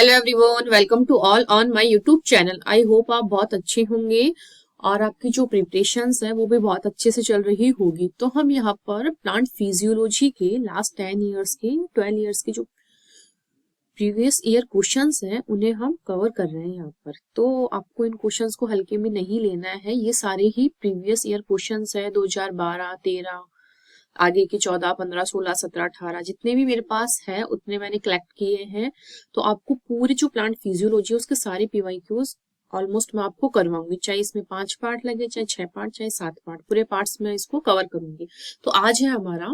Hello everyone, welcome to all on my YouTube channel. I hope आप बहुत अच्छे होंगे और आपकी जो प्रिपरेशंस है वो भी बहुत अच्छे से चल रही होगी। तो हम यहाँ पर प्लांट फिजियोलॉजी के लास्ट 10 इयर्स के 12 इयर्स के जो प्रीवियस ईयर क्वेश्चंस हैं उन्हें हम कवर कर रहे हैं यहाँ पर। तो आपको इन क्वेश्चंस को हल्के में नहीं लेना है, ये सारे ही प्रीवियस ईयर क्वेश्चंस है 2012, 13, आगे के 14, 15, 16, 17, 18 जितने भी मेरे पास है उतने मैंने कलेक्ट किए हैं। तो आपको पूरी जो प्लांट फिजियोलॉजी है उसके सारे पीवाईक्यूज ऑलमोस्ट मैं आपको करवाऊंगी, चाहे इसमें 5 पार्ट लगे, चाहे 6 पार्ट, चाहे 7 पार्ट, पूरे पार्ट्स में इसको कवर करूंगी। तो आज है हमारा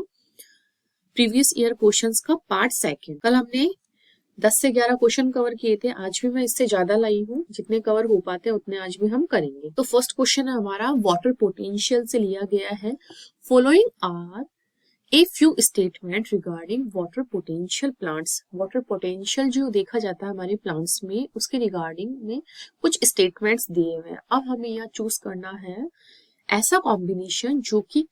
प्रीवियस ईयर क्वेश्चंस का पार्ट सेकेंड। कल हमने 10 से 11 क्वेश्चन कवर किए थे, आज भी मैं इससे ज्यादा लाई हूँ, जितने कवर हो पाते हैं उतने आज भी हम करेंगे। तो फर्स्ट क्वेश्चन है हमारा वाटर पोटेंशियल से लिया गया है। Following are A few statement regarding water potential plants। water potential जो देखा जाता है हमारे plants में उसके regarding में कुछ statements दिए हुए हैं। अब हमें यहाँ चूज करना है ऐसा कॉम्बिनेशन जो कि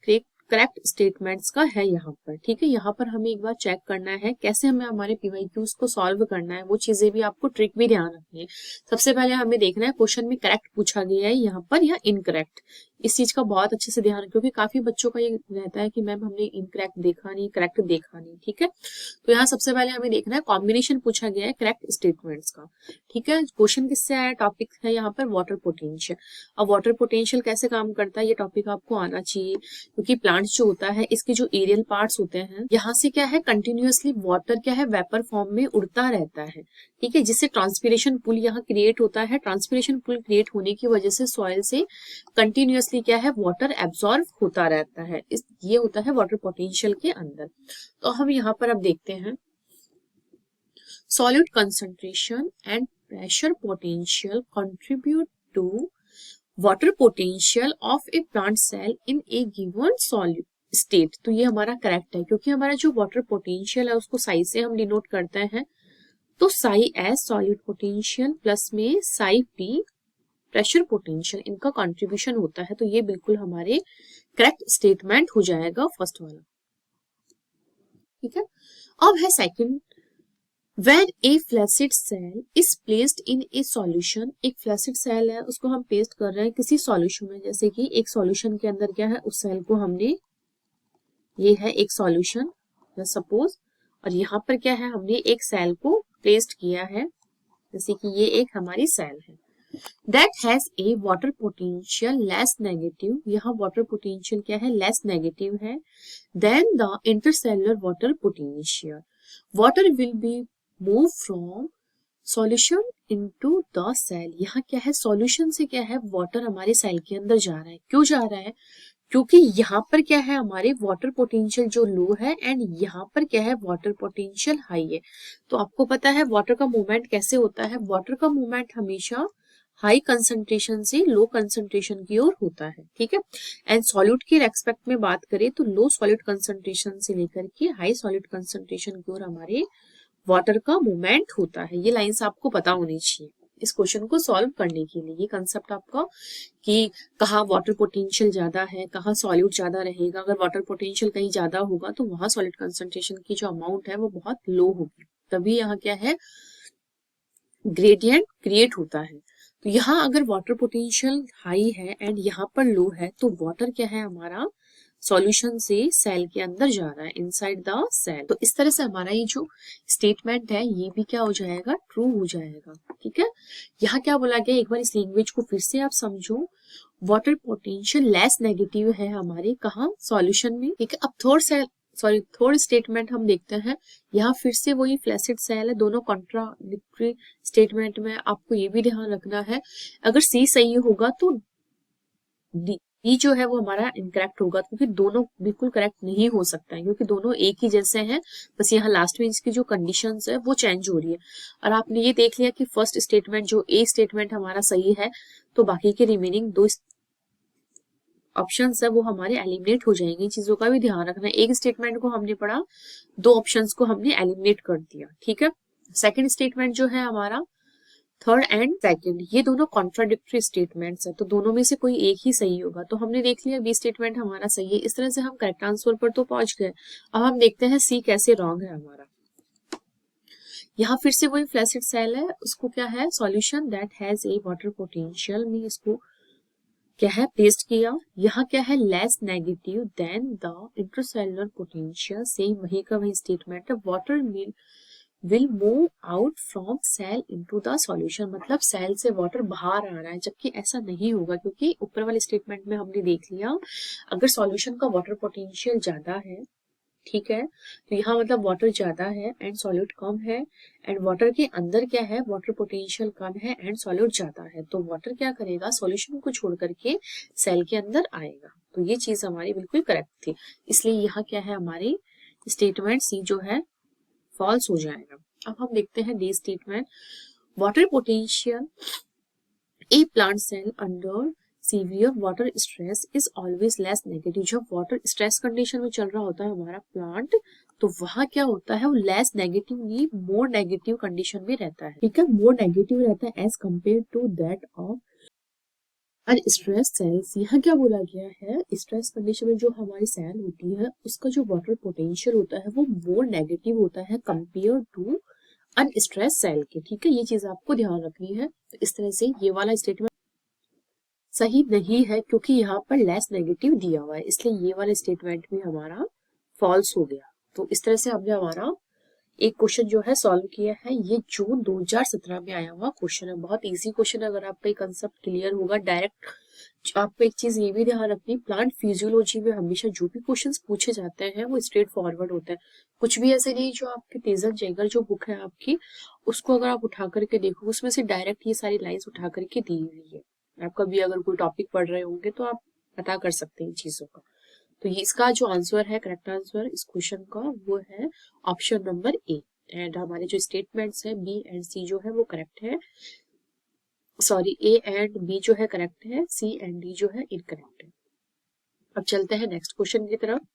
करेक्ट स्टेटमेंट्स का है यहाँ पर। ठीक है, यहाँ पर हमें एक बार चेक करना है कैसे हमें हमारे पीवाईक्यूज को सॉल्व करना है, वो चीजें भी आपको ट्रिक भी ध्यान रखनी है। सबसे पहले हमें देखना है क्वेश्चन में करेक्ट पूछा गया है यहाँ पर या इनकरेक्ट। इस चीज का बहुत अच्छे से ध्यान, क्योंकि काफी बच्चों का ये रहता है कि मैम हमने इनकरेक्ट देखा नहीं, करेक्ट देखा नहीं। ठीक है, तो यहाँ सबसे पहले हमें देखना है कॉम्बिनेशन पूछा गया है करेक्ट स्टेटमेंट्स का। ठीक है, क्वेश्चन किससे आया, टॉपिक है यहाँ पर वाटर पोटेंशियल। अब वाटर पोटेंशियल कैसे काम करता है ये टॉपिक आपको आना चाहिए, क्योंकि प्लांट्स जो होता है इसके जो एरियल पार्ट्स होते हैं यहाँ से क्या है कंटिन्यूअसली वाटर क्या है वेपर फॉर्म में उड़ता रहता है। ठीक है, जिससे ट्रांसपिरेशन पुल यहाँ क्रिएट होता है। ट्रांसपिरेशन पुल क्रिएट होने की वजह से सॉइल से कंटिन्यूअसली क्या है वाटर एब्जॉर्ब होता रहता है। ये होता है वाटर पोटेंशियल के अंदर। तो हम यहाँ पर अब देखते हैं solid concentration and pressure potential contribute to water potential of a plant cell in a given solid state. तो ये हमारा करेक्ट है, क्योंकि हमारा जो वाटर पोटेंशियल है उसको साई से हम डिनोट करते हैं। तो Sai S solid potential plus में साई पी प्रेशर पोटेंशियल, इनका कंट्रीब्यूशन होता है। तो ये बिल्कुल हमारे करेक्ट स्टेटमेंट हो जाएगा फर्स्ट वाला। ठीक है, अब है second. When a flaccid cell is placed in a solution, एक फ्लैसिड सेल है उसको हम पेस्ट कर रहे हैं किसी सॉल्यूशन में। जैसे कि एक सॉल्यूशन के अंदर क्या है, उस सेल को हमने, ये है एक सॉल्यूशन सपोज, और यहाँ पर क्या है हमने एक सेल को प्लेस्ड किया है, जैसे कि ये एक हमारी सेल है। That has a water potential less negative, यहाँ water potential क्या है, less negative है than the intercellular water potential. Water will be move from solution into the cell. यहाँ क्या है, सॉल्यूशन से क्या है वाटर हमारे सेल के अंदर जा रहा है। क्यों जा रहा है, क्योंकि यहाँ पर क्या है हमारे वाटर पोटेंशियल जो लो है एंड यहाँ पर क्या है वाटर पोटेंशियल हाई है। तो आपको पता है वाटर का मूवमेंट कैसे होता है, वाटर का मूवमेंट हमेशा हाई कंसंट्रेशन से लो कंसंट्रेशन की ओर होता है। ठीक है, एंड सॉल्यूट के रेस्पेक्ट में बात करें तो लो सॉलिड कंसंट्रेशन से लेकर के हाई सॉलिड कंसंट्रेशन की ओर हमारे वाटर का मूवमेंट होता है। ये लाइंस आपको पता होनी चाहिए इस क्वेश्चन को सॉल्व करने के लिए। ये कंसेप्ट आपका कि कहाँ वाटर पोटेंशियल ज्यादा है, कहाँ सॉल्यूट ज्यादा रहेगा। अगर वाटर पोटेंशियल कहीं ज्यादा होगा तो वहां सॉलिड कंसंट्रेशन की जो अमाउंट है वो बहुत लो होगी, तभी यहाँ क्या है ग्रेडियंट क्रिएट होता है। तो यहाँ अगर वाटर पोटेंशियल हाई है एंड यहाँ पर लो है तो वाटर क्या है हमारा सॉल्यूशन से सेल के अंदर जा रहा है, इनसाइड द सेल। तो इस तरह से हमारा ये जो स्टेटमेंट है ये भी क्या हो जाएगा, ट्रू हो जाएगा। ठीक है, यहाँ क्या बोला गया, एक बार इस लैंग्वेज को फिर से आप समझो। वाटर पोटेंशियल लेस नेगेटिव है हमारे कहाँ, सॉल्यूशन में। ठीक है, अब थर्ड स्टेटमेंट हम देखते हैं। यहाँ फिर से वही फ्लैसिड सेल है, दोनों कॉन्ट्राडिक्टरी स्टेटमेंट में आपको ये भी ध्यान रखना है, अगर सी सही होगा तो डी जो है वो हमारा इनकरेक्ट होगा, क्योंकि दोनों बिल्कुल करेक्ट नहीं हो सकता है, क्योंकि दोनों एक ही जैसे हैं, बस यहाँ लास्ट में इसकी जो कंडीशंस है वो चेंज हो रही है। और आपने ये देख लिया कि फर्स्ट स्टेटमेंट जो ए स्टेटमेंट हमारा सही है, तो बाकी के रिमेनिंग दो ऑप्शंस है वो हमारे एलिमिनेट हो जाएंगे। चीजों का भी ध्यान रखना है, एक स्टेटमेंट को हमने पढ़ा, दो ऑप्शंस को हमने एलिमिनेट कर दिया। ठीक है, सेकेंड स्टेटमेंट जो है हमारा थर्ड एंड सेकंड, ये दोनों कॉन्ट्राडिक्टरी स्टेटमेंट्स है, तो दोनों में से कोई एक ही सही होगा। तो हमने देख लिया बी स्टेटमेंट हमारा सही है, इस तरह से हम करेक्ट आंसर पर तो पहुंच गए। अब हम देखते हैं सी कैसे रॉन्ग है हमारा। यहाँ फिर से वही फ्लैसिड सेल है, उसको क्या है, solution that has a water potential में इसको क्या है पेस्ट किया। यहाँ क्या है, less negative than the intracellular potential, same वही का वही स्टेटमेंट है। Water will move out from cell into the solution, मतलब सेल से वाटर बाहर आ रहा है, जबकि ऐसा नहीं होगा क्योंकि ऊपर वाले स्टेटमेंट में हमने देख लिया अगर सॉल्यूशन का वाटर पोटेंशियल ज्यादा है, ठीक है, तो यहाँ मतलब वाटर ज्यादा है एंड सॉल्यूट कम है, एंड वाटर के अंदर क्या है, वाटर पोटेंशियल कम है एंड सॉल्यूट ज्यादा है, तो वाटर क्या करेगा, सॉल्यूशन को छोड़ करके सेल के अंदर आएगा। तो ये चीज हमारी बिल्कुल करेक्ट थी, इसलिए यहाँ क्या है, हमारी स्टेटमेंट सी जो है फॉल्स हो जाएगा। अब हम देखते हैं D statement, water potential a plant cell under severe water stress is always less negative. जब वाटर स्ट्रेस कंडीशन में चल रहा होता है हमारा प्लांट, तो वहां क्या होता है, वो लेस नेगेटिव नहीं मोर नेगेटिव कंडीशन में रहता है, ठीक है, मोर नेगेटिव रहता है as compare to that of stress cells. यहाँ क्या बोला गया है, स्ट्रेस कंडीशन में जो हमारी सेल होती है उसका जो वाटर पोटेंशियल होता है वो मोर नेगेटिव होता है कंपेयर टू अनस्ट्रेस सेल के, ठीक है, ये चीज आपको ध्यान रखनी है। तो इस तरह से ये वाला स्टेटमेंट सही नहीं है क्योंकि यहाँ पर लेस नेगेटिव दिया हुआ है, इसलिए ये वाला स्टेटमेंट भी हमारा फॉल्स हो गया। तो इस तरह से हमने हमारा एक क्वेश्चन जो है सॉल्व किया है, ये जून 2017 में आया हुआ क्वेश्चन है, बहुत इजी क्वेश्चन है। अगर आपका कंसेप्ट क्लियर होगा डायरेक्ट, आपको एक चीज ये भी ध्यान रखनी, प्लांट फिजियोलॉजी में हमेशा जो भी क्वेश्चंस पूछे जाते हैं वो स्ट्रेट फॉरवर्ड होते हैं, कुछ भी ऐसे नहीं जो आपके तेजन जैगर जो बुक है आपकी, उसको अगर आप उठा करके देखो उसमें से डायरेक्ट ये सारी लाइन्स उठा करके दी हुई है। आप कभी अगर कोई टॉपिक पढ़ रहे होंगे तो आप पता कर सकते हैं इन चीजों का। तो ये इसका जो आंसर है, करेक्ट आंसर इस क्वेश्चन का वो है ऑप्शन नंबर ए, एंड हमारे जो स्टेटमेंट्स है बी एंड सी जो है वो करेक्ट है, सॉरी ए एंड बी जो है करेक्ट है, सी एंड डी जो है इनकरेक्ट है। अब चलते हैं नेक्स्ट क्वेश्चन की तरफ।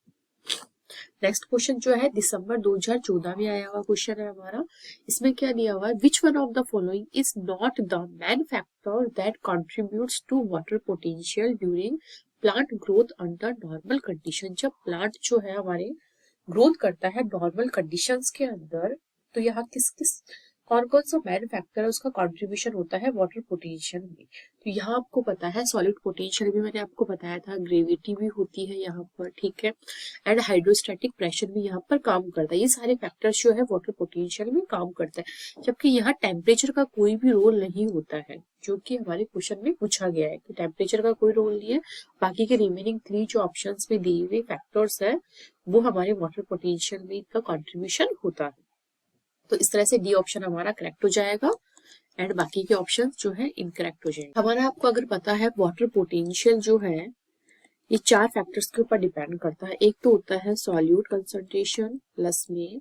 नेक्स्ट क्वेश्चन जो है दिसंबर 2014 में आया हुआ क्वेश्चन है हमारा। इसमें क्या दिया हुआ है, which one of the following is not the main factor that contributes to water potential during plant growth under normal condition. जब प्लांट जो है हमारे ग्रोथ करता है नॉर्मल कंडीशंस के अंदर, तो यहाँ किस किस कौन कौन सा मैन फैक्टर है उसका कंट्रीब्यूशन होता है वाटर पोटेंशियल में। तो यहाँ आपको पता है सॉलिड पोटेंशियल भी मैंने आपको बताया था, ग्रेविटी भी होती है यहाँ पर, ठीक है, एंड हाइड्रोस्टैटिक प्रेशर भी यहाँ पर काम करता है। ये सारे फैक्टर्स जो है वाटर पोटेंशियल में काम करता है, जबकि यहाँ टेम्परेचर का कोई भी रोल नहीं होता है, जो कि हमारे क्वेश्चन में पूछा गया है कि टेम्परेचर का कोई रोल नहीं है। बाकी के रिमेनिंग 3 जो ऑप्शंस में दिए हुए फैक्टर्स है वो हमारे वाटर पोटेंशियल में इनका कॉन्ट्रीब्यूशन होता है। तो इस तरह से डी ऑप्शन हमारा करेक्ट हो जाएगा एंड बाकी के ऑप्शन जो है इनकरेक्ट हो जाएंगे। हमारा आपको अगर पता है वाटर पोटेंशियल जो है ये 4 फैक्टर्स के ऊपर डिपेंड करता है। एक तो होता है सॉल्यूट कंसंट्रेशन, प्लस में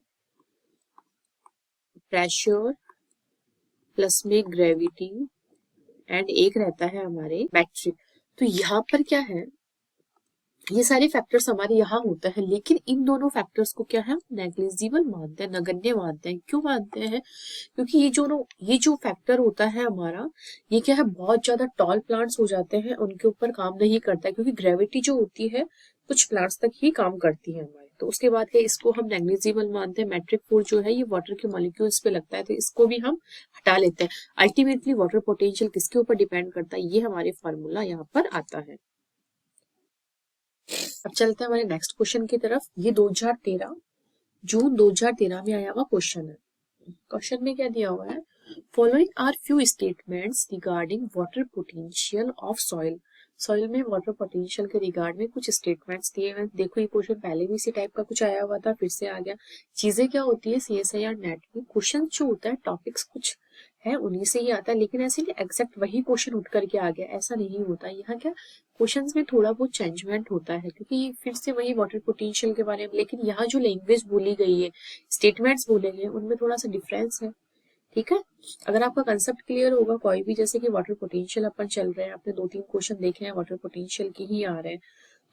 प्रेशर, प्लस में ग्रेविटी, एंड एक रहता है हमारे मैट्रिक। तो यहाँ पर क्या है, ये सारे फैक्टर्स हमारे यहाँ होते हैं, लेकिन इन दोनों फैक्टर्स को क्या है नेग्लिजिबल मानते हैं, नगण्य मानते हैं। क्यों मानते हैं, क्योंकि ये जो फैक्टर होता है हमारा, ये क्या है बहुत ज्यादा टॉल प्लांट्स हो जाते हैं उनके ऊपर काम नहीं करता है, क्योंकि ग्रेविटी जो होती है कुछ प्लांट्स तक ही काम करती है हमारे। तो उसके बाद क्या इसको हम नेग्लिजिबल मानते हैं। मैट्रिक फोर्स जो है ये वाटर के मॉलिक्यूल्स पे लगता है, तो इसको भी हम हटा लेते हैं। अल्टीमेटली वाटर पोटेंशियल किसके ऊपर डिपेंड करता है, ये हमारे फॉर्मूला यहाँ पर आता है। अब चलते हैं हमारे नेक्स्ट क्वेश्चन की तरफ। ये 2013 जून 2013 में आया हुआ क्वेश्चन है। क्वेश्चन में क्या दिया हुआ है, following are few statements regarding water potential of soil. Soil में वाटर पोटेंशियल के रिगार्ड में कुछ स्टेटमेंट्स दिए हुए। देखो ये क्वेश्चन पहले भी इसी टाइप का कुछ आया हुआ था, फिर से आ गया। चीजें क्या होती है CSIR नेट में क्वेश्चन जो होता है टॉपिक्स कुछ है उन्हीं से ही आता है, लेकिन ऐसे नहीं एग्जैक्ट वही क्वेश्चन उठ करके आ गया, ऐसा नहीं होता। यहाँ क्या क्वेश्चंस में थोड़ा बहुत चेंजमेंट होता है, क्योंकि फिर से वही वाटर पोटेंशियल के बारे में, लेकिन यहाँ जो लैंग्वेज बोली गई है, स्टेटमेंट्स बोले गए उनमें थोड़ा सा डिफरेंस है, ठीक है। अगर आपका कंसेप्ट क्लियर होगा कोई भी, जैसे कि वाटर पोटेंशियल अपन चल रहे हैं, आपने 2-3 क्वेश्चन देखे हैं वाटर पोटेंशियल के ही आ रहे हैं,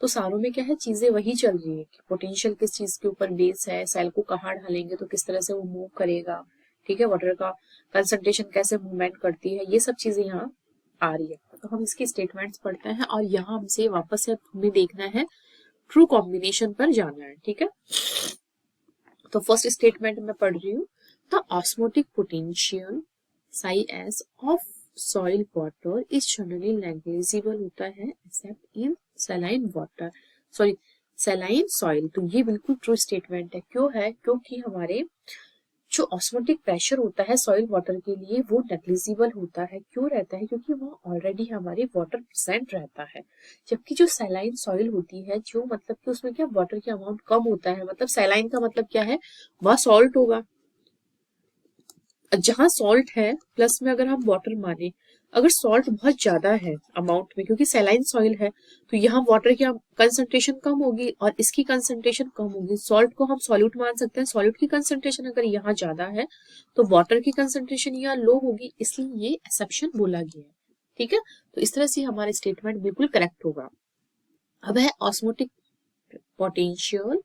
तो सारों में क्या है चीजें वही चल रही है कि पोटेंशियल किस चीज के ऊपर बेस है, सेल को कहाँ डालेंगे तो किस तरह से वो मूव करेगा, ठीक है, वाटर का कंसंट्रेशन कैसे मूवमेंट करती है, ये सब चीजें यहाँ आ रही है। तो हम इसकी स्टेटमेंट्स पढ़ते हैं और यहाँ हमसे वापस से हमें देखना है ट्रू कॉम्बिनेशन पर जाना है, ठीक है। तो फर्स्ट स्टेटमेंट मैं पढ़ रही हूँ, the osmotic potential Sai S of soil water is generally negligible होता है एक्सेप्ट इन saline water, sorry saline soil. तो ये बिल्कुल ट्रू स्टेटमेंट है। क्यों है? क्योंकि हमारे जो ऑस्मोटिक प्रेशर होता है सॉइल वाटर के लिए वो नेग्लिजिबल होता है। क्यों रहता है? क्योंकि वो ऑलरेडी हमारे वाटर प्रेजेंट रहता है। जबकि जो सैलाइन सॉइल होती है, जो मतलब कि उसमें क्या वाटर की अमाउंट कम होता है, मतलब सैलाइन का मतलब क्या है, वह सॉल्ट होगा। जहां सॉल्ट है प्लस में अगर हम वाटर माने, अगर सॉल्ट बहुत ज्यादा है अमाउंट में, क्योंकि सैलाइन सॉइल है, तो यहाँ वाटर की कंसंट्रेशन कम होगी और इसकी कंसंट्रेशन कम होगी। सॉल्ट को हम सॉल्यूट मान सकते हैं, सॉल्यूट की कंसंट्रेशन अगर यहाँ ज्यादा है तो वाटर की कंसंट्रेशन यहाँ लो होगी, इसलिए ये एक्सेप्शन बोला गया है। ठीक है, तो इस तरह से हमारे स्टेटमेंट बिल्कुल करेक्ट होगा। अब है osmotic potential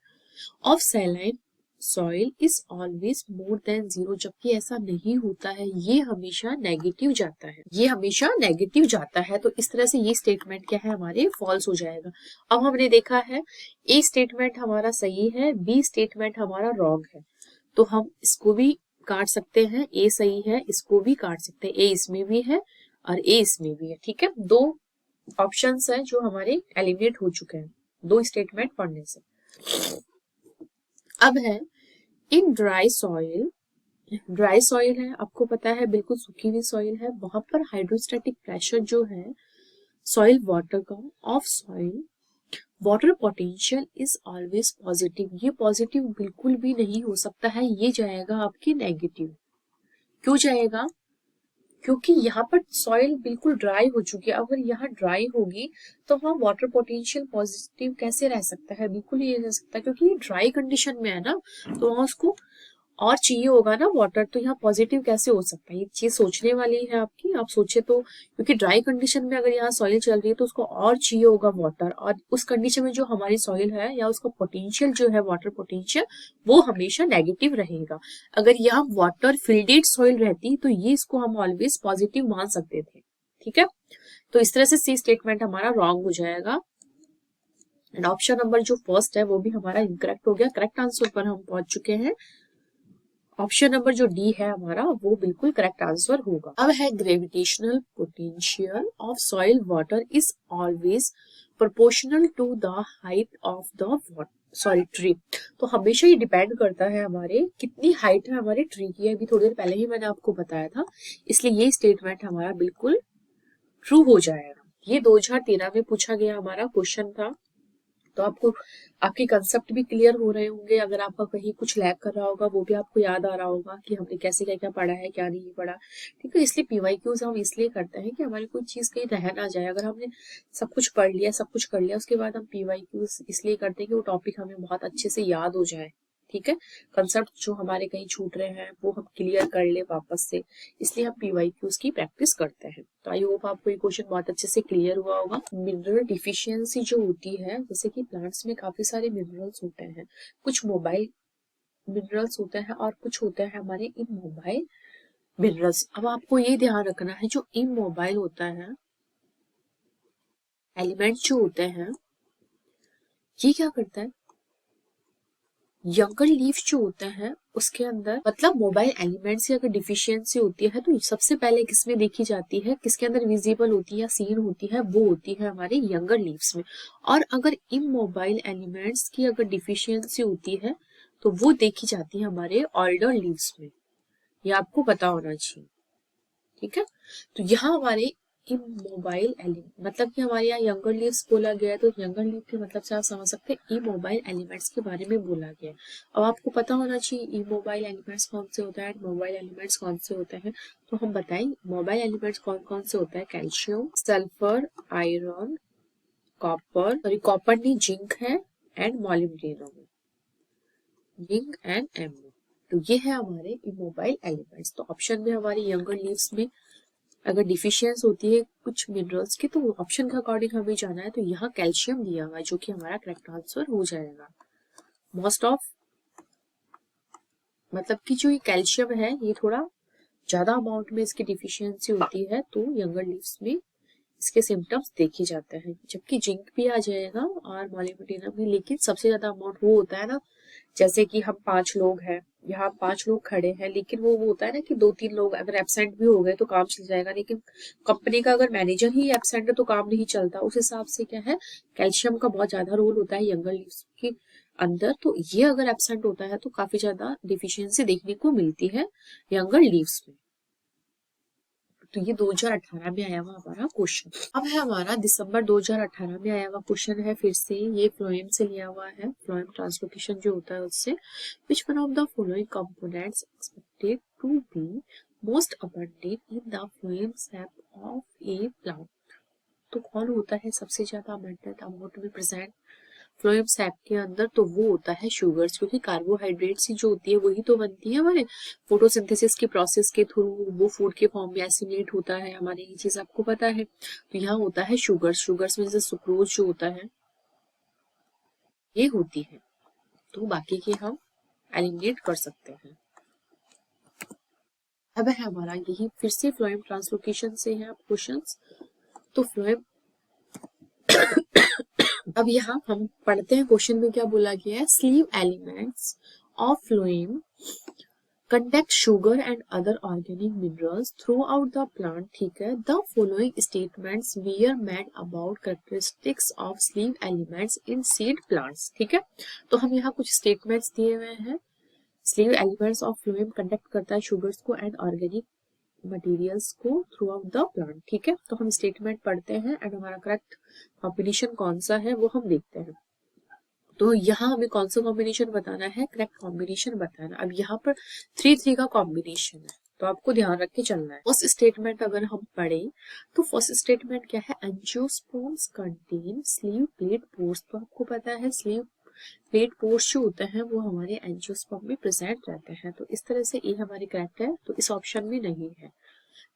of saline soil is always more than zero, जबकि ऐसा नहीं होता है, ये हमेशा नेगेटिव जाता है, ये हमेशा नेगेटिव जाता है। तो इस तरह से ये स्टेटमेंट क्या है हमारे फॉल्स हो जाएगा। अब हमने देखा है ए स्टेटमेंट हमारा सही है, बी स्टेटमेंट हमारा रॉन्ग है, तो हम इसको भी काट सकते हैं। ए सही है, इसको भी काट सकते हैं, ए इसमें भी है और ए इसमें भी है। ठीक है, दो ऑप्शंस है जो हमारे एलिमिनेट हो चुके हैं दो स्टेटमेंट पढ़ने से। अब है in dry soil, dry soil है, आपको पता है बिल्कुल सूखी हुई सॉइल है, वहां पर हाइड्रोस्टैटिक प्रेशर जो है सॉइल वाटर का of soil water potential is always positive. ये पॉजिटिव बिल्कुल भी नहीं हो सकता है, ये जाएगा आपके नेगेटिव। क्यों जाएगा? क्योंकि यहाँ पर सॉइल बिल्कुल ड्राई हो चुकी है। अगर यहाँ ड्राई होगी तो वहाँ वाटर पोटेंशियल पॉजिटिव कैसे रह सकता है? बिल्कुल ये रह सकता है, क्योंकि ये ड्राई कंडीशन में है ना, तो वहाँ उसको और चाहिए होगा ना वाटर, तो यहाँ पॉजिटिव कैसे हो सकता है? ये चीज सोचने वाली है आपकी, आप सोचे तो, क्योंकि ड्राई कंडीशन में अगर यहाँ सॉइल चल रही है तो उसको और चाहिए होगा वाटर, और उस कंडीशन में जो हमारी सॉइल है या उसका पोटेंशियल जो है वाटर पोटेंशियल वो हमेशा नेगेटिव रहेगा। अगर यहाँ वाटर फिल्डेड सॉइल रहती तो ये इसको हम ऑलवेज पॉजिटिव मान सकते थे। ठीक है, तो इस तरह से सी स्टेटमेंट हमारा रॉन्ग हो जाएगा एंड ऑप्शन नंबर जो फर्स्ट है वो भी हमारा इनकरेक्ट हो गया। करेक्ट आंसर पर हम पहुंच चुके हैं। ऑप्शन नंबर जो डी है हमारा वो बिल्कुल करेक्ट आंसर होगा। अब है gravitational potential of soil water is always proportional to the height of the sorry tree. तो हमेशा ये डिपेंड करता है हमारे कितनी हाइट है हमारे ट्री की, अभी थोड़ी देर पहले ही मैंने आपको बताया था, इसलिए ये स्टेटमेंट हमारा बिल्कुल ट्रू हो जाएगा। ये 2013 में पूछा गया हमारा क्वेश्चन था, तो आपको आपके कंसेप्ट भी क्लियर हो रहे होंगे। अगर आपका कहीं कुछ लैग कर रहा होगा वो भी आपको याद आ रहा होगा कि हमने कैसे क्या क्या पढ़ा है क्या नहीं पढ़ा। ठीक है, इसलिए पीवाईक्यूज हम इसलिए करते हैं कि हमारी कोई चीज कहीं रह ना जाए। अगर हमने सब कुछ पढ़ लिया, सब कुछ कर लिया, उसके बाद हम पीवाईक्यूज इसलिए करते हैं कि वो टॉपिक हमें बहुत अच्छे से याद हो जाए। ठीक है, कंसेप्ट जो हमारे कहीं छूट रहे हैं वो हम क्लियर कर ले वापस से, इसलिए हम पीवाईक्यूज की प्रैक्टिस करते हैं। तो आई होप आपको ये क्वेश्चन बहुत अच्छे से क्लियर हुआ होगा। मिनरल डिफिशियंसी जो होती है, जैसे कि प्लांट्स में काफी सारे मिनरल्स होते हैं, कुछ मोबाइल मिनरल्स होते हैं और कुछ होते हैं हमारे इमोबाइल मिनरल्स। अब आपको ये ध्यान रखना है, जो इमोबाइल होता है एलिमेंट जो होते हैं, ये क्या करता है, यंगर लीफ जो होता है उसके अंदर, मतलब मोबाइल एलिमेंट्स की अगर डिफिशियंसी होती है तो सबसे पहले किसमें देखी जाती है, किसके अंदर विजिबल होती है या सीन होती है, वो होती है हमारे यंगर लीव्स में। और अगर इमोबाइल एलिमेंट्स की अगर डिफिशियंसी होती है तो वो देखी जाती है हमारे ओल्डर लीव्स में। ये आपको पता होना चाहिए। ठीक है, तो यहाँ हमारे इमोबाइल एलिमेंट, मतलब कि हमारे यहाँ यंगर लीव्स बोला गया है, तो यंगर लीव के मतलब से आप समझ सकते हैं इमोबाइल एलिमेंट्स के बारे में बोला गया है। अब आपको पता होना चाहिए इमोबाइल एलिमेंट्स कौन से होता है, मोबाइल एलिमेंट्स कौन से होते हैं। तो हम बताएं मोबाइल एलिमेंट्स कौन कौन से होता है, calcium, sulphur, iron, copper, sorry copper नहीं जिंक है, and molybdenum, zinc and MO. तो ये है हमारे इमोबाइल एलिमेंट्स। तो ऑप्शन में हमारे यंगर लीव्स में अगर डिफिशियंस होती है कुछ मिनरल्स की, तो ऑप्शन के अकॉर्डिंग हमें जाना है, तो यहाँ कैल्शियम दिया हुआ है जो कि हमारा करेक्ट आंसर हो जाएगा। मोस्ट ऑफ, मतलब कि जो ये कैल्शियम है ये थोड़ा ज्यादा अमाउंट में इसकी डिफिशियंसी होती है, तो यंगर लीव्स में इसके सिम्टम्स देखे जाते हैं। जबकि जिंक भी आ जाएगा और मोलिब्डेनम भी, लेकिन सबसे ज्यादा अमाउंट वो होता है ना, जैसे कि हम 5 लोग हैं यहाँ 5 लोग खड़े हैं, लेकिन वो होता है ना कि 2-3 लोग अगर एब्सेंट भी हो गए तो काम चल जाएगा, लेकिन कंपनी का अगर मैनेजर ही एब्सेंट है तो काम नहीं चलता। उस हिसाब से क्या है, कैल्शियम का बहुत ज्यादा रोल होता है यंगर लीव्स के अंदर। तो ये अगर एब्सेंट होता है तो काफी ज्यादा डिफिशियंसी देखने को मिलती है यंगर लीव्स में। तो ये 2018 में आया हुआ हमारा क्वेश्चन। अब है हमारा दिसंबर 2018 में आया हुआ क्वेश्चन है, फिर से ये फ्लोएम से लिया हुआ है, फ्लोएम ट्रांसलोकेशन जो होता है उससे। Which one of the following components expected to be most abundant in the phloem sap of a plant. तो कौन होता है सबसे ज्यादा अबंडेंट अमाउंट में प्रेजेंट फ्लोएम सैप के अंदर? तो वो होता है शुगर्स, क्योंकि कार्बोहाइड्रेट्स ही जो होती है वही तो बनती है हमारे फोटोसिंथेसिस की प्रोसेस के थ्रू, वो फूड के फॉर्म में एसिमिलेट होता है हमारे, ये चीज आपको पता है। तो यहाँ होता है शुगर्स, शुगर्स में जैसे सुक्रोज जो होता है ये होती है, तो बाकी के हम एलिमिनेट कर सकते हैं। अब है हमारा यही फिर से फ्लोएम ट्रांसलोकेशन से है क्वेश्चंस। तो फ्लोएम अब यहाँ हम पढ़ते हैं क्वेश्चन में क्या बोला गया है। Sleeve elements of phloem conduct sugar and other organic minerals throughout the plant, ठीक है। The following statements were made about characteristics of sleeve elements in seed plants, ठीक है। तो हम यहाँ कुछ statements दिए हुए हैं। Sleeve elements of phloem conduct करता है sugars को and organic materials को throughout the plant, ठीक है। तो हम statement पढ़ते हैं and हमारा correct combination कौन सा है वो हम देखते हैं। तो यहाँ हमें कौन सा कॉम्बिनेशन बताना है, करेक्ट कॉम्बिनेशन बताना। अब यहाँ पर 3-3 का कॉम्बिनेशन है, तो आपको ध्यान रख के चलना है। फर्स्ट स्टेटमेंट अगर हम पढ़े तो फर्स्ट स्टेटमेंट क्या है, angiosperms contain sleeve plate pores. तो आपको पता है स्लीव प्लेट पोर्स जो होते हैं वो हमारे एंजियोस्पर्म में प्रेजेंट रहते हैं। तो इस तरह से ये हमारे करेक्ट है, तो इस ऑप्शन में नहीं है।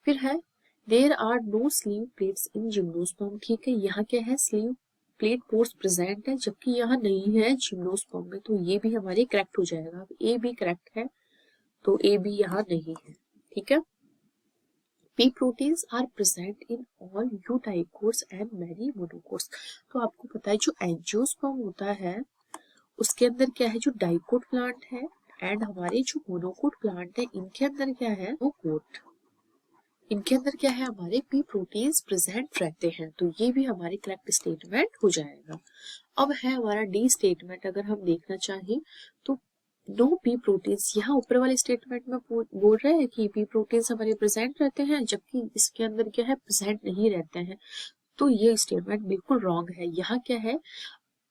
फिर है there are no sieve plates in gymnosperm, ठीक है। यहाँ क्या है, स्लीव प्लेट पोर्स प्रेजेंट है, जबकि यहाँ नहीं है जिम्नोस्पर्म में, तो ये भी हमारे करेक्ट हो जाएगा। अब ए भी करेक्ट है, तो ए भी यहाँ नहीं है, ठीक है। P proteins are present in all eudicots and many monocots. तो आपको पता है जो एंजियोस्पर्म होता है उसके अंदर क्या है, जो डाइकोट प्लांट है एंड हमारे जो मोनोकोट प्लांट है इनके अंदर क्या है, मोनोकोट, इनके अंदर क्या है, हमारे पी प्रोटीन्स प्रेजेंट रहते हैं। तो ये भी हमारे करेक्ट स्टेटमेंट हो जाएगा। अब है हमारा डी स्टेटमेंट, अगर हम देखना चाहें तो नो पी प्रोटीन्स। यहाँ ऊपर वाले स्टेटमेंट में बोल रहे हैं कि पी प्रोटीन्स हमारे प्रेजेंट रहते हैं, जबकि इसके अंदर क्या है, प्रेजेंट नहीं रहते हैं। तो ये स्टेटमेंट बिल्कुल रॉन्ग है। यहाँ क्या है,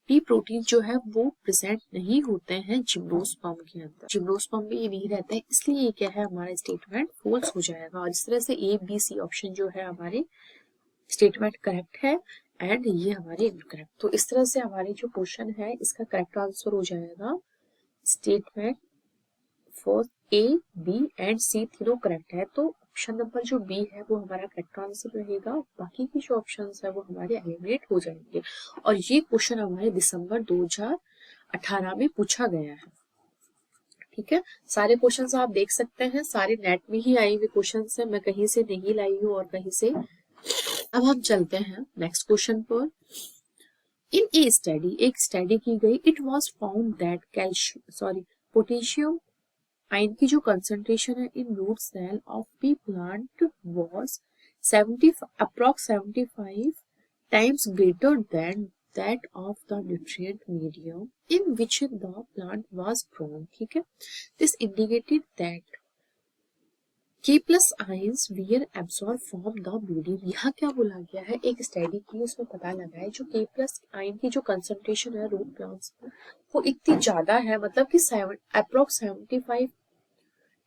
पी प्रोटीन जो है वो प्रेजेंट नहीं होते हैं जिम्नोस्पर्म के अंदर, जिम्नोस्पर्म में ये नहीं रहता है, इसलिए ये क्या है, हमारा स्टेटमेंट फॉल्स हो जाएगा। और इस तरह से ए बी सी ऑप्शन जो है हमारे स्टेटमेंट करेक्ट है एंड ये हमारे इनकरेक्ट। तो इस तरह से हमारे जो क्वेश्चन है इसका करेक्ट आंसर हो जाएगा statement for A B and C तीनों करेक्ट है। तो ऑप्शन नंबर जो बी है वो हमारा करेक्ट आंसर रहेगा, बाकी की जो ऑप्शंस है वो हमारे एलिमिनेट हो जाएंगे। और ये क्वेश्चन हमारे दिसंबर 2018 में पूछा गया है, ठीक है। सारे क्वेश्चंस आप देख सकते हैं, सारे नेट में ही आए हुए क्वेश्चंस हैं, मैं कहीं से नहीं लाई हूँ और कहीं से। अब हम चलते हैं नेक्स्ट क्वेश्चन पर। इन ए स्टडी, एक स्टडी की गई, it was found that potassium ion की जो कंसंट्रेशन है in root cell of P plant was 75 times greater than that of the nutrient medium in which the plant was grown, ठीक है। This indicated that K plus ions were absorb from the medium. यहाँ क्या बोला गया है, एक study की उसमें पता लगा है जो K प्लस आयन की जो कंसंट्रेशन है रूट प्लांट्स में वो इतनी ज्यादा है, मतलब कि अप्रोक्स 75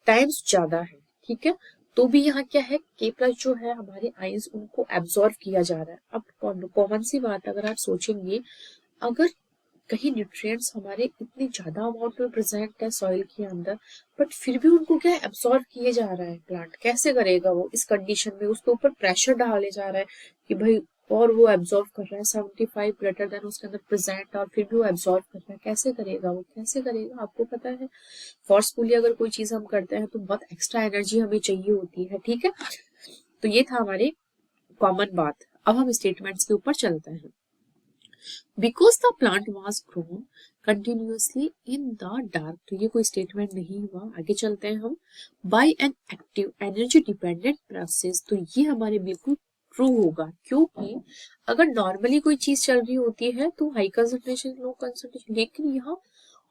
टाइम्स ज्यादा है, ठीक है। तो भी यहाँ क्या है, K प्लस जो है हमारे आयंस उनको एब्सॉर्ब किया जा रहा है। अब कॉमन सी बात अगर आप सोचेंगे, अगर कहीं न्यूट्रिएंट्स हमारे इतनी ज्यादा अमाउंट में प्रेजेंट है सॉइल के अंदर, बट फिर भी उनको क्या एब्सॉर्ब किए जा रहा है, प्लांट कैसे करेगा वो इस कंडीशन में, उसके ऊपर प्रेशर डाले जा रहा है कि भाई, और वो एब्सॉर्ब कर रहा है 75 ग्रेटर देन उसके अंदर प्रेजेंट, और फिर भी वो एब्सॉर्ब कर रहा है, कैसे करेगा वो, कैसे करेगा। आपको पता है फोर्सफुली अगर कोई चीज हम करते हैं तो बहुत एक्स्ट्रा एनर्जी हमें चाहिए होती है, ठीक है। तो ये था हमारे कॉमन बात। अब हम स्टेटमेंट्स के ऊपर चलते हैं। Because the plant was grown continuously in the dark, तो ये कोई स्टेटमेंट नहीं हुआ। आगे चलते हैं हम। By an active energy dependent process, तो ये हमारे बिल्कुल ट्रू होगा, क्योंकि अगर नॉर्मली कोई चीज चल रही होती है तो हाई कंसंट्रेशन लो कंसंट्रेशन, लेकिन यहाँ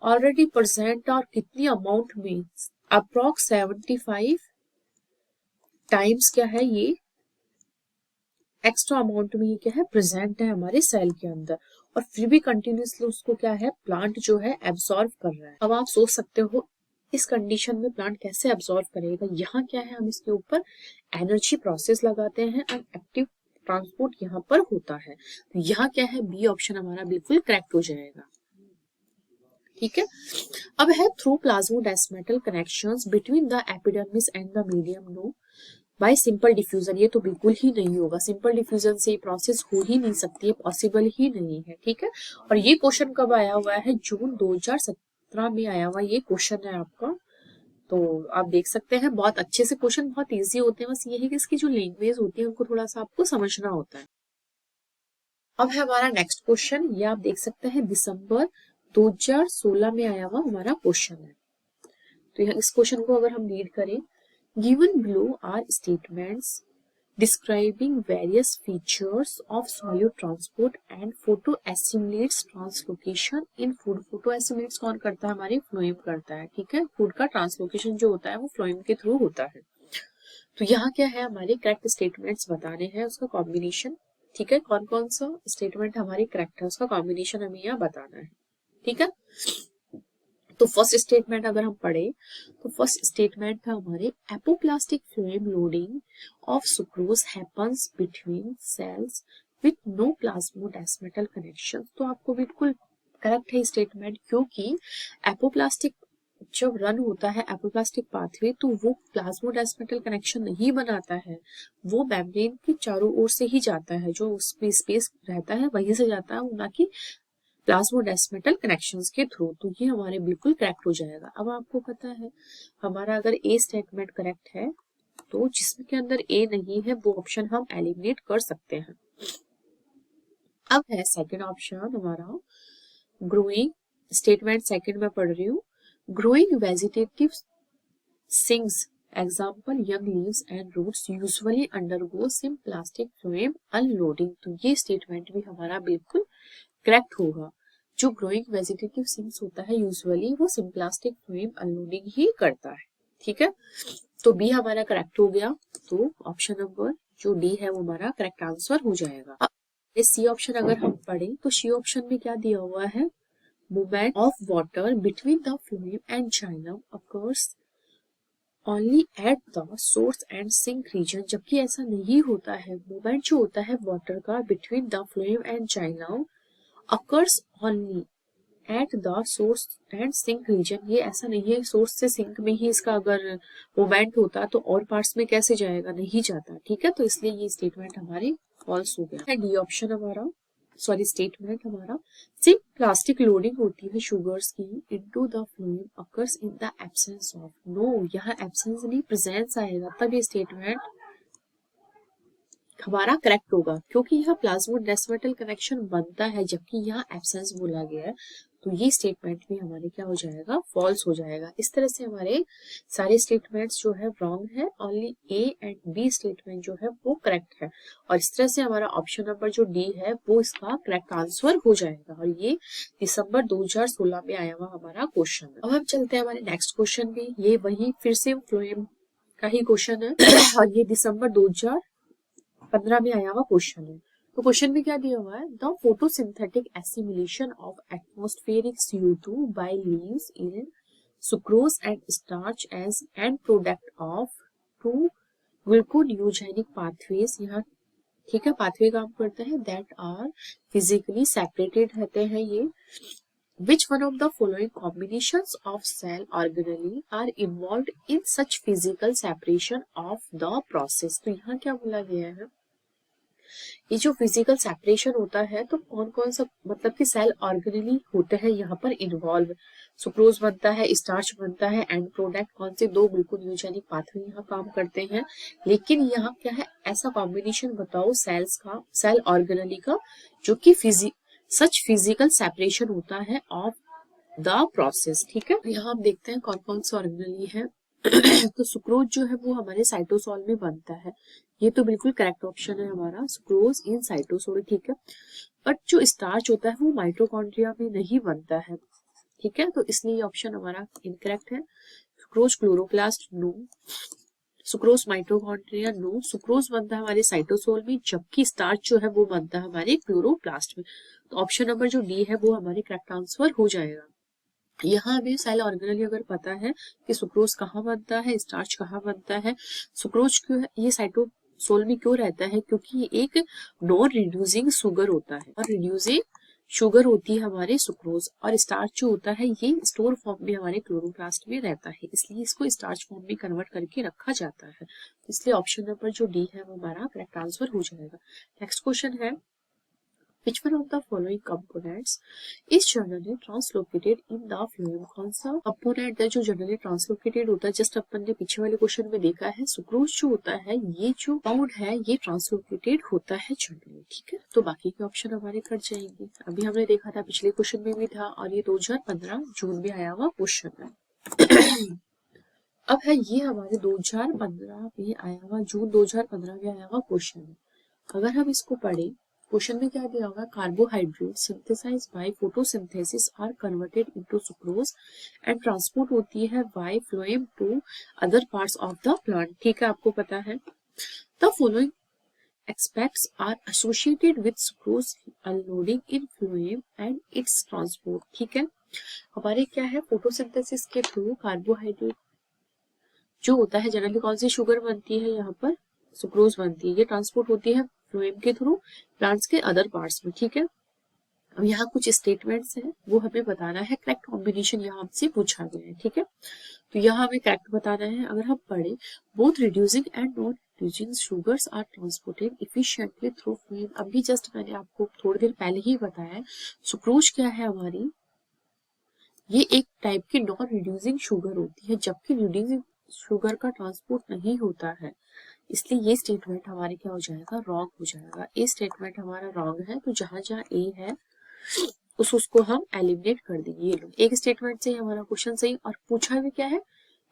ऑलरेडी प्रेजेंट और कितनी अमाउंट में, अप्रॉक्स 75 टाइम्स क्या है ये एक्स्ट्रा अमाउंट में, ये क्या है प्रेजेंट है हमारे सेल के अंदर, और फिर भी कंटिन्यूसली उसको क्या है प्लांट जो है एब्सॉर्ब कर रहा है। अब आप सोच सकते हो इस कंडीशन में प्लांट कैसे एब्सॉर्ब करेगा। यहाँ क्या है, हम इसके ऊपर एनर्जी प्रोसेस लगाते हैं और एक्टिव ट्रांसपोर्ट यहाँ पर होता है। तो यहाँ क्या है, बी ऑप्शन हमारा बिल्कुल करेक्ट हो जाएगा। ठीक है, अब है through plasmodesmatal connections between the epidermis and the medium no by simple diffusion, ये तो बिल्कुल ही नहीं होगा। सिंपल डिफ्यूजन से ये प्रोसेस हो ही नहीं सकती है, पॉसिबल ही नहीं है। ठीक है, और ये क्वेश्चन कब आया हुआ है, जून 2017 में आया हुआ ये क्वेश्चन है आपका। तो आप देख सकते हैं बहुत अच्छे से, क्वेश्चन बहुत इजी होते हैं, बस ये है कि इसकी जो लैंग्वेज होती है उनको थोड़ा सा आपको समझना होता है। अब है हमारा नेक्स्ट क्वेश्चन, ये आप देख सकते हैं दिसंबर 2016 में आया हुआ हमारा क्वेश्चन है। तो इस क्वेश्चन को अगर हम रीड करें, given below are statements describing various features of solute transport and photoassimilates translocation in food। photoassimilates कौन करता है, हमारे फ्लोएम करता है। ठीक है, फूड का ट्रांसलोकेशन जो होता है वो फ्लोएम के थ्रू होता है। तो यहाँ क्या है, हमारे करेक्ट स्टेटमेंट्स बताने हैं, उसका कॉम्बिनेशन। ठीक है, कौन कौन सा स्टेटमेंट हमारे करेक्ट है उसका कॉम्बिनेशन हमें यहाँ बताना है। ठीक है, तो फर्स्ट स्टेटमेंट अगर हम पढ़े तो फर्स्ट स्टेटमेंट था हमारे, apoplastic phloem loading of sucrose happens between cells with no plasmodesmatal connection. तो आपको बिल्कुल करेक्ट है स्टेटमेंट, क्योंकि एपोप्लास्टिक जब रन होता है एपोप्लास्टिक पाथवे, तो वो प्लाज्मोडेस्मेटल कनेक्शन नहीं बनाता है, वो मेम्ब्रेन के चारों ओर से ही जाता है, जो उसमें स्पेस रहता है वहीं से जाता है, ना कि प्लाज्मोडेस्मेटल कनेक्शंस के थ्रू। तो ये हमारे बिल्कुल करेक्ट हो जाएगा। अब आपको पता है हमारा अगर ए स्टेटमेंट करेक्ट है तो जिसके अंदर ए नहीं है वो ऑप्शन हम एलिमिनेट कर सकते हैं। अब है सेकंड ऑप्शन हमारा, ग्रोइंग स्टेटमेंट सेकंड में पढ़ रही हूँ, growing vegetative sinks example young leaves and roots usually undergo symplastic phloem unloading. तो ये स्टेटमेंट भी हमारा बिल्कुल करेक्ट होगा। जो ग्रोइंग वेजिटेटिव सिंग्स होता है यूजुअली वो सिम्प्लास्टिक फ्लोएम अनलोडिंग ही करता है। ठीक है, तो बी हमारा करेक्ट हो गया। तो ऑप्शन नंबर जो डी है वो हमारा करेक्ट आंसर हो जाएगा। अब सी ऑप्शन अगर हम पढ़ें तो सी ऑप्शन में क्या दिया हुआ है, movement of water between the phloem and xylem occurs only at the source and sink region, जबकि ऐसा नहीं होता है। मूवमेंट जो होता है वाटर का between the phloem and xylem occurs only at the source and sink region, ये ऐसा नहीं है सोर्स से सिंक में ही इसका अगर मूवमेंट होता तो और पार्ट्स में कैसे जाएगा, नहीं जाता। ठीक है, तो इसलिए ये स्टेटमेंट हमारी फॉल्स हो गया। डी ऑप्शन हमारा सॉरी स्टेटमेंट हमारा, सिर्फ प्लास्टिक लोडिंग होती है शुगर्स की into the phloem occurs in the absence of, no यहाँ एब्सेंस नहीं प्रेजेंस आएगा तब ये स्टेटमेंट हमारा करेक्ट होगा, क्योंकि यहाँ प्लाज्मोडेस्मेटल कनेक्शन बनता है जबकि यहाँ एब्सेंस बोला गया है। तो ये स्टेटमेंट भी हमारे क्या हो जाएगा, फॉल्स हो जाएगा। इस तरह से हमारे सारे स्टेटमेंट्स जो है रॉन्ग है, only A and B statement जो है वो करेक्ट है, और इस तरह से हमारा ऑप्शन नंबर जो डी है वो इसका करेक्ट आंसर हो जाएगा। और ये दिसंबर 2016 में आया हुआ हमारा क्वेश्चन है। अब हम चलते हैं हमारे नेक्स्ट क्वेश्चन में, ये वही फिर से फ्लोएम का ही क्वेश्चन है और ये दिसंबर 2015 में आया हुआ क्वेश्चन है। तो क्वेश्चन में क्या दिया हुआ है, the photosynthetic assimilation of atmospheric CO2 by leaves in sucrose and starch as end product of two gluconeogenic pathways, यहाँ ठीक है पाथवे काम करते हैं, दैट आर फिजिकली सेपरेटेड रहते हैं ये। Which one of the following combinations of cell organelle are involved in such physical separation of the process? तो यहाँ क्या बोला गया है, ये जो फिजिकल सेपरेशन होता है तो कौन कौन सा मतलब कि सेल ऑर्गेनेली होते हैं यहाँ पर इन्वॉल्व, सुक्रोज बनता है, स्टार्च बनता है, एंड प्रोडक्ट कौन से दो ग्लूकोनियोजेनिक पाथवे यहाँ काम करते हैं। लेकिन यहाँ क्या है, ऐसा कॉम्बिनेशन बताओ सेल्स का, सेल ऑर्गेनेली का जो कि सच फिजिकल सेपरेशन होता है ऑफ द प्रोसेस। ठीक है, यहाँ हम देखते हैं कौन कौन से ऑर्गेनेली है। तो सुक्रोज जो है वो हमारे साइटोसोल में बनता है, ये तो बिल्कुल करेक्ट ऑप्शन है हमारा, सुक्रोज इन साइटोसोल। ठीक है, बट जो स्टार्च होता है वो माइटोकॉन्ड्रिया में नहीं बनता है। ठीक है, तो इसलिए ये ऑप्शन हमारा इनकरेक्ट है। Sucrose chloroplast no, sucrose mitochondria no, sucrose बनता है हमारे साइटोसोल में, जबकि स्टार्च जो है वो बनता है हमारे क्लोरोप्लास्ट में। तो ऑप्शन नंबर जो डी है वो हमारे करेक्ट आंसर हो जाएगा। यहाँ हमें सेल ऑर्गेनेली अगर पता है कि सुक्रोज कहाँ बनता है, स्टार्च कहाँ बनता है, सुक्रोज क्यों है ये साइटोसोल में क्यों रहता है, क्योंकि ये एक नॉन रिड्यूसिंग शुगर होता है, और रिड्यूसिंग शुगर होती है हमारे सुक्रोज, और स्टार्च जो होता है ये स्टोर फॉर्म में हमारे क्लोरोप्लास्ट में रहता है, इसलिए इसको स्टार्च फॉर्म में कन्वर्ट करके रखा जाता है। इसलिए ऑप्शन नंबर जो डी है वो हमारा करेक्ट आंसर हो जाएगा। नेक्स्ट क्वेश्चन है, Which one of the following components is generally translocated in the phloem? कौन सा कंपोनेंट है जो जनरली ट्रांसलोकेटेड होता है? जस्ट अपन ने पीछे वाले क्वेश्चन में देखा है, सुक्रोज जो होता है ये जो पाउड है ये ट्रांसलोकेटेड होता है जनरली। ठीक है, तो बाकी के ऑप्शन हमारे कट जाएंगे। अभी हमने देखा था, पिछले क्वेश्चन में भी था, और ये 2015 जून में आया हुआ क्वेश्चन है। अब है ये हमारे 2015 में आया हुआ, जून 2015 में आया हुआ क्वेश्चन है। अगर हम इसको पढ़े, क्वेश्चन में क्या दिया होगा, carbohydrate synthesize by photosynthesis are converted into sucrose and transport होती है by phloem to other parts of the plant. ठीक है, आपको पता है the following aspects are associated with sucrose unloading in phloem and its transport. ठीक है, हमारे क्या है, फोटोसिंथेसिस के थ्रू कार्बोहाइड्रेट जो होता है, जनरली कौन सी शुगर बनती है, यहाँ पर सुक्रोज बनती है, ये ट्रांसपोर्ट होती है फ्लोएम के थ्रू प्लांट्स के अदर पार्ट्स में। ठीक है, अब यहाँ कुछ स्टेटमेंट्स हैं वो हमें बताना है, करेक्ट कॉम्बिनेशन यहाँ हमसे पूछा गया है। ठीक है, तो यहाँ हमें करेक्ट बताना है। अगर हम पढ़े, both reducing and non reducing sugars are transported efficiently through phloem. अभी जस्ट मैंने आपको थोड़ी देर पहले ही बताया, सुक्रोज क्या है हमारी, ये एक टाइप की नॉन रिड्यूसिंग शुगर होती है, जबकि रिड्यूसिंग शुगर का ट्रांसपोर्ट नहीं होता है, इसलिए ये स्टेटमेंट हमारे क्या हो जाएगा, रॉन्ग हो जाएगा। ए स्टेटमेंट हमारा रॉन्ग है, तो जहां जहां ए है उसको हम एलिमिनेट कर देंगे। ये लो, एक स्टेटमेंट से हमारा क्वेश्चन सही, और पूछा भी क्या है,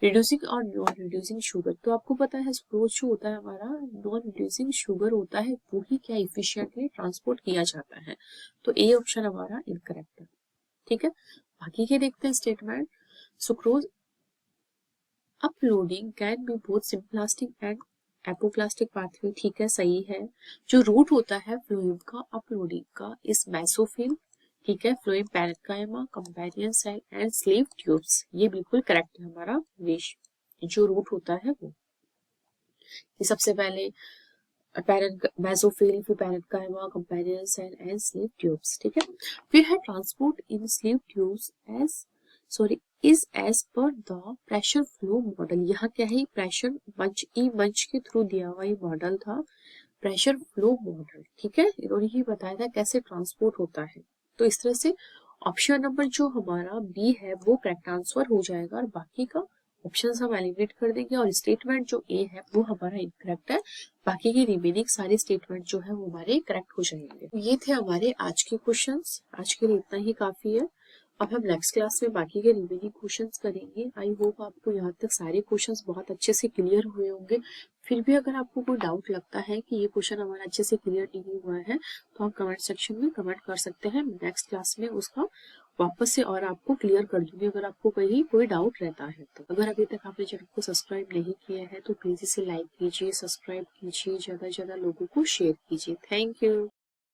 रिड्यूसिंग और नॉन रिड्यूसिंग शुगर। तो आपको पता है सुक्रोज जो होता है हमारा नॉन रिड्यूसिंग शुगर होता है, वो ही क्या इफिशिएंटली ट्रांसपोर्ट किया जाता है, तो ए ऑप्शन हमारा इनकरेक्ट है। ठीक है, बाकी के देखते हैं statement. Sucrose uploading can be both symplastic and apoplastic pathway. ठीक है, सही है। जो रूट होता है फ्लोएम का अपलोडिंग का इस मेसोफिल, ठीक है, phloem parenchyma, companion cell and sieve tubes, ये बिल्कुल करेक्ट है हमारा विश। जो रूट होता है वो, ये सबसे पहले मेसोफिल, फिर parenchyma, companion cell and sieve tubes. ठीक है, फिर है transport in sieve tubes is as per the pressure flow model. यहाँ क्या है, प्रेशर मंच के थ्रू दिया हुआ ये मॉडल था, प्रेशर फ्लो मॉडल। ठीक है, इन्होंने ही बताया था कैसे ट्रांसपोर्ट होता है। तो इस तरह से ऑप्शन नंबर जो हमारा बी है वो करेक्ट आंसर हो जाएगा, और बाकी का ऑप्शन हम एलिमिनेट कर देंगे, और स्टेटमेंट जो ए है वो हमारा इनकरेक्ट है। बाकी के रिमेनिंग सारे स्टेटमेंट जो है वो हमारे करेक्ट हो जाएंगे। ये थे हमारे आज के क्वेश्चंस, आज के लिए इतना ही काफी है। अब हम नेक्स्ट क्लास में बाकी के रिमेनिंग क्वेश्चंस करेंगे। आई होप आपको यहाँ तक सारे क्वेश्चंस बहुत अच्छे से क्लियर हुए होंगे। फिर भी अगर आपको कोई डाउट लगता है कि ये क्वेश्चन हमारा अच्छे से क्लियर नहीं हुआ है, तो आप कमेंट सेक्शन में कमेंट कर सकते हैं। नेक्स्ट क्लास में उसका वापस से और आपको क्लियर कर दूंगी, अगर आपको कहीं कोई डाउट रहता है तो। अगर अभी तक आपने चैनल को सब्सक्राइब नहीं किया है तो प्लीज इसे लाइक कीजिए, सब्सक्राइब कीजिए, ज्यादा से ज्यादा लोगों को शेयर कीजिए। Thank you.